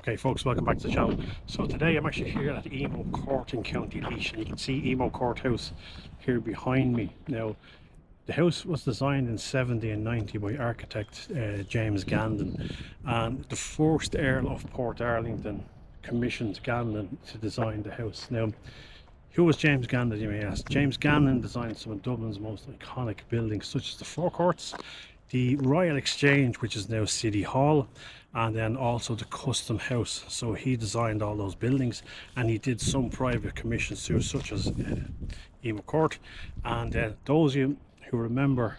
Okay folks, welcome back to the channel. So today I'm actually here at Emo Court in County Laois, and you can see Emo Court house here behind me. Now the house was designed in 70 and 90 by architect James Gandon, and the first Earl of Portarlington commissioned Gandon to design the house. Now who was James Gandon, you may ask? James Gandon designed some of Dublin's most iconic buildings such as the forecourts, the Royal Exchange, which is now City Hall, and then also the Custom House. So he designed all those buildings, and he did some private commissions too, such as Emo Court. And those of you who remember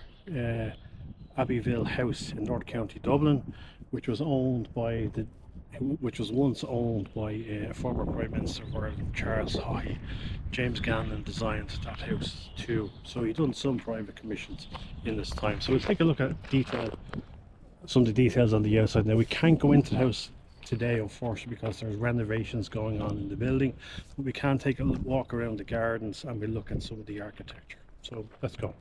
Abbeyville House in North County Dublin, which was once owned by former Prime Minister of Ireland Charles Haughey. James Gandon designed that house too, so he done some private commissions in this time. So we'll take a look at some of the details on the outside. Now we can't go into the house today unfortunately because there's renovations going on in the building, but we can take a walk around the gardens and we'll look at some of the architecture. So let's go.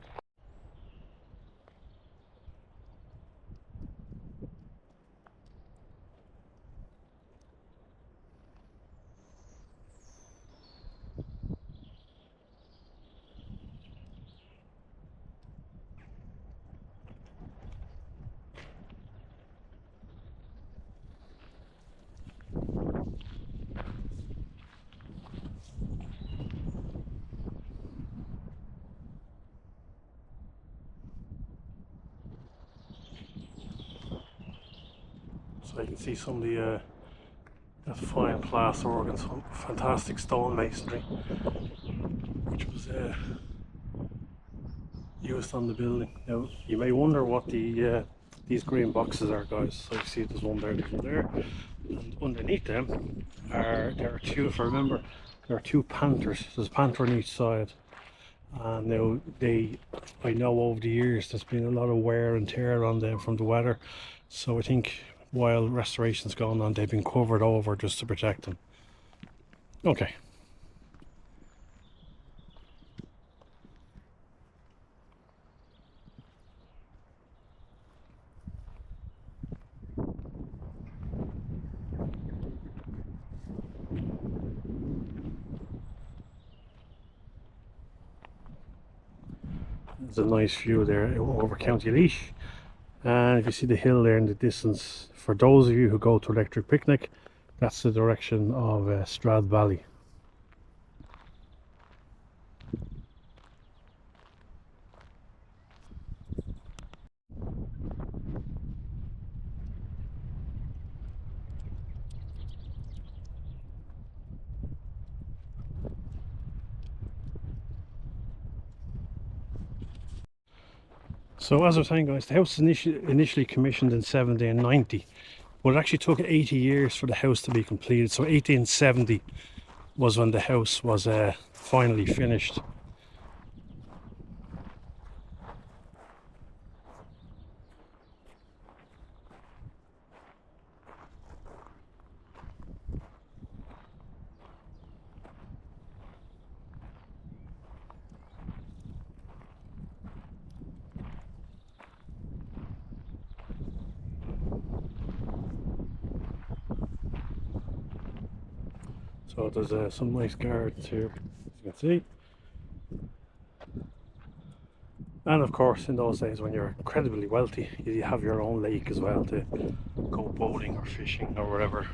So you can see some of the fine plaster work and some fantastic stone masonry which was used on the building. Now you may wonder what these green boxes are, guys. So you see there's one there, there's one there, and underneath them there are two, if I remember, there are two panthers. There's a panther on each side, and now I know over the years there's been a lot of wear and tear on them from the weather, so I think while restoration's going on they've been covered over just to protect them. Okay. There's a nice view there over County Laois, and if you see the hill there in the distance, for those of you who go to Electric Picnic, that's the direction of Strad Valley. So as I was saying, guys, the house was initially commissioned in 70 and 90, but it actually took 80 years for the house to be completed. So 1870 was when the house was finally finished. So there's some nice gardens here, as you can see. And of course, in those days when you're incredibly wealthy, you have your own lake as well to go boating or fishing or whatever.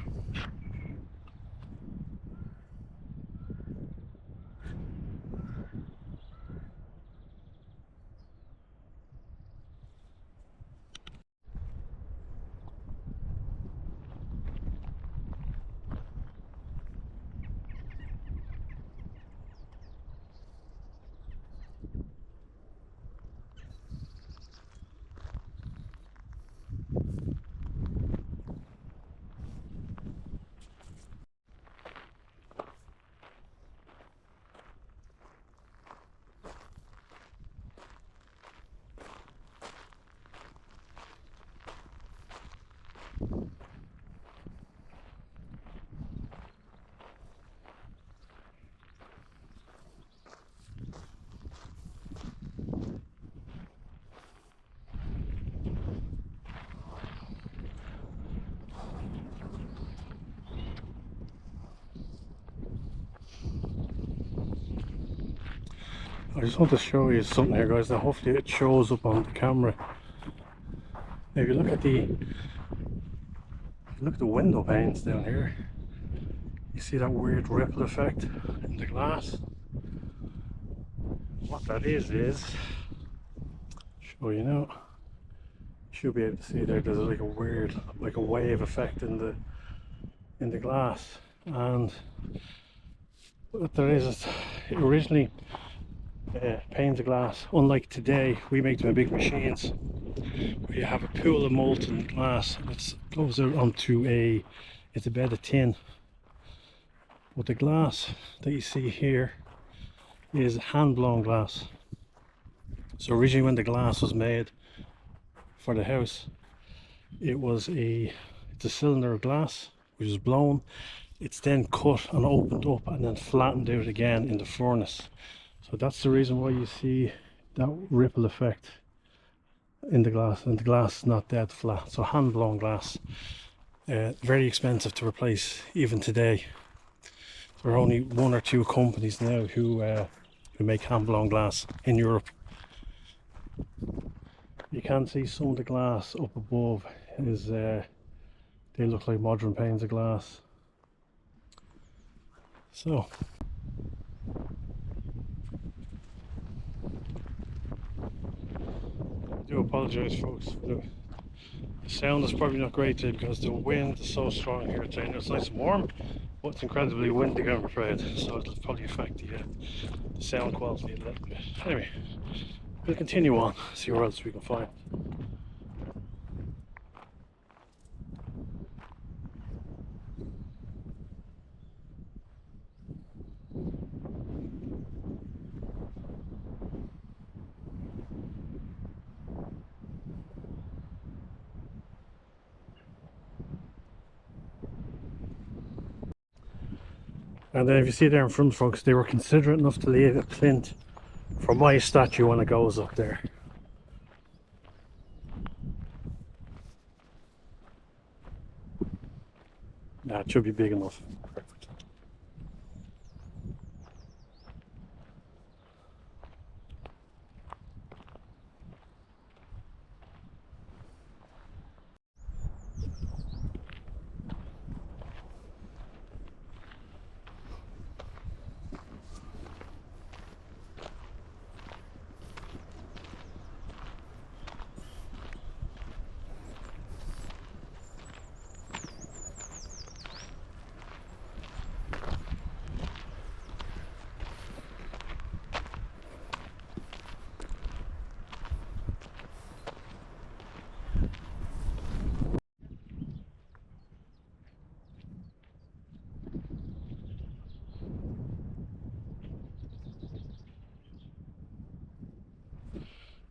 I just want to show you something here, guys. Now hopefully it shows up on the camera. Now if you look at the window panes down here, you see that weird ripple effect in the glass. What that is show you now. You should be able to see there. There's like a weird, like a wave effect in the glass, and what there is originally panes of glass. Unlike today, we make them in big machines where you have a pool of molten glass and it goes out onto it's a bed of tin. But the glass that you see here is hand blown glass. So originally when the glass was made for the house, it's a cylinder of glass which is blown. It's then cut and opened up and then flattened out again in the furnace. So that's the reason why you see that ripple effect in the glass, and the glass is not dead flat. So hand blown glass, very expensive to replace even today. There are only one or two companies now who make hand blown glass in Europe. You can see some of the glass up above is they look like modern panes of glass. So I do apologise, folks, for the sound is probably not great today because the wind is so strong here today. It's nice and warm, but it's incredibly windy, I'm afraid, so it'll probably affect the sound quality a little bit. Anyway, we'll continue on, see what else we can find. And then if you see there in front, folks, they were considerate enough to leave a plinth for my statue when it goes up there. Yeah, it should be big enough. Perfect.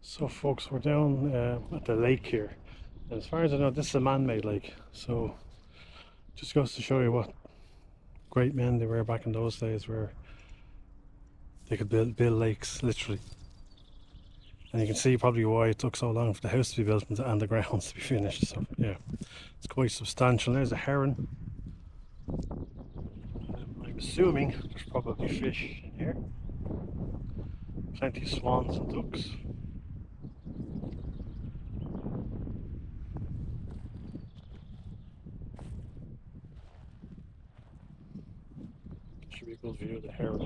So folks, we're down at the lake here, and as far as I know, this is a man-made lake, so just goes to show you what great men they were back in those days, where they could build lakes literally. And you can see probably why it took so long for the house to be built and the grounds to be finished. So yeah, it's quite substantial. There's a heron. I'm assuming there's probably fish in here. Plenty of swans and ducks. Should be a good view of the heron.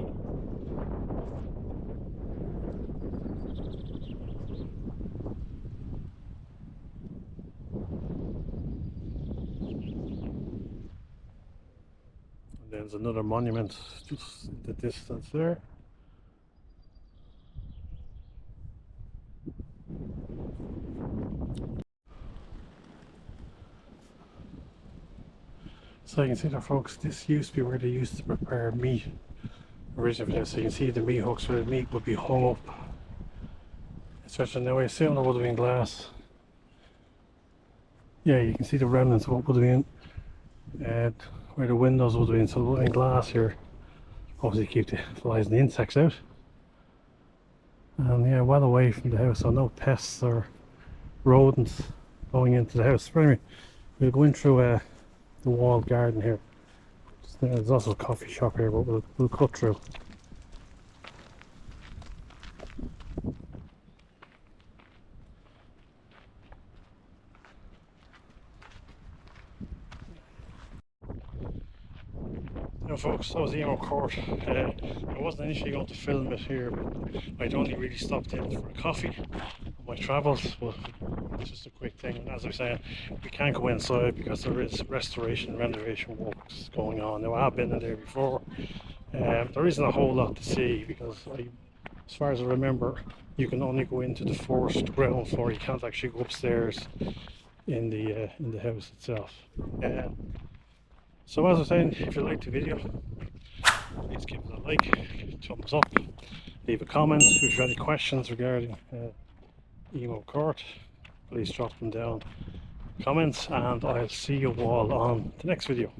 And there's another monument just in the distance there. So you can see there, folks, this used to be where they used to prepare meat originally for this. So you can see the meat hooks where the meat would be hung up. Especially now, I assume there would have been glass. Yeah, you can see the remnants of what would have been where the windows would have been. So there would have been glass here, obviously to keep the flies and the insects out. And yeah, well away from the house, so no pests or rodents going into the house. But anyway, we'll go in through the walled garden here. There's also a coffee shop here, but we'll cut through. folks, that was Emo Court. I wasn't initially going to film it here, but I'd only really stopped in for a coffee on my travels, but it's just a quick thing. And as I was saying, we can't go inside because there is restoration and renovation works going on. Now I have been in there before. There isn't a whole lot to see because as far as I remember, you can only go into the first ground floor. You can't actually go upstairs in the house itself. So as I was saying, if you liked the video, please give it a like, thumbs up, leave a comment. If you have any questions regarding Emo Court, please drop them down in the comments, and I'll see you all on the next video.